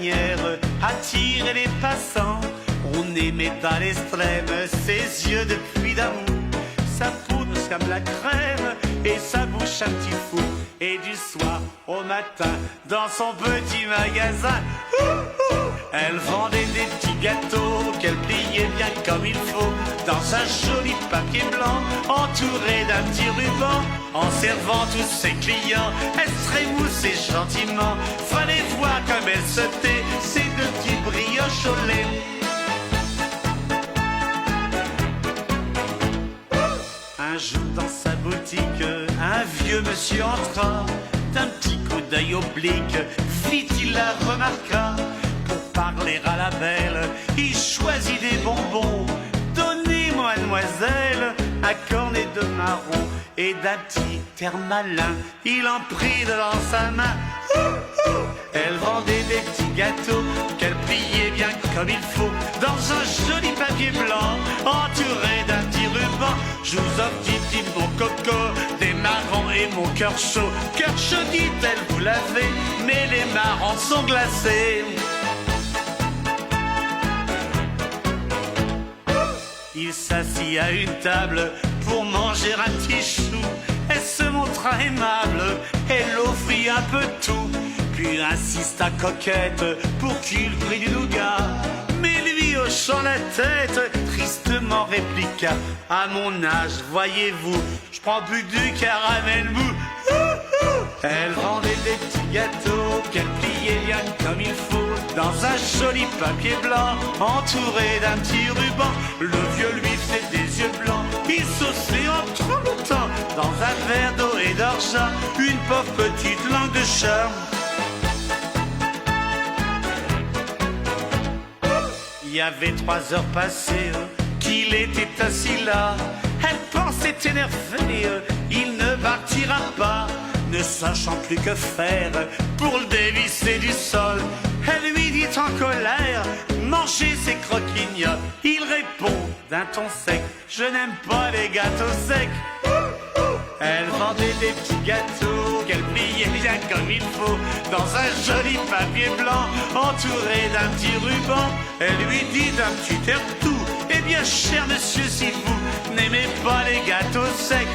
manière attirait les passants. On aimait à l'extrême ses yeux de puits d'amour, sa peau douce comme la crème et sa bouche un petit fou. Et du soir au matin, dans son petit magasin, elle vendait des petits gâteaux qu'elle pliait bien comme il faut, dans un joli papier blanc entouré d'un petit ruban. En servant tous ses clients, elle se rémoussait gentiment. Fallait voir comme elle se tait, ses deux petits brioches au lait. Un jour dans sa boutique, un vieux monsieur entra. D'un petit coup d'œil oblique, vite il la remarqua. Pour parler à la belle, il choisit des bonbons. Donnez, mademoiselle, un cornet de marron. Et d'un petit air malin, il en prit dans sa main. Elle vendait des petits gâteaux qu'elle pliait bien comme il faut, dans un joli papier blanc entouré d'un petit ruban. Je vous offre, dit mon coco, des marrons et mon cœur chaud. Cœur chaud, dit-elle, vous l'avez, mais les marrons sont glacés. Il s'assit à une table pour manger un petit chou. Elle se montra aimable, elle offrit un peu de tout, puis insista coquette pour qu'il prit du nougat. Mais lui, hochant la tête, tristement répliqua: à mon âge, voyez-vous, je prends plus du caramel mou. Elle vendait des petits gâteaux qu'elle pliait bien comme il faut, dans un joli papier blanc entouré d'un petit ruban. Le vieux lui faisait des yeux blancs, il sauçait en trop longtemps, dans un verre d'eau et d'argent, une pauvre petite langue de chat. Il y avait 3 heures passées qu'il était assis là. Elle pensait énervée, il ne partira pas. Ne sachant plus que faire pour le dévisser du sol, elle lui dit en colère: mangez ces croquignoles. Il répond d'un ton sec: je n'aime pas les gâteaux secs. Elle vendait des petits gâteaux qu'elle pliait bien comme il faut, dans un joli papier blanc entouré d'un petit ruban. Elle lui dit d'un petit air doux: eh bien cher monsieur, si vous n'aimez pas les gâteaux secs,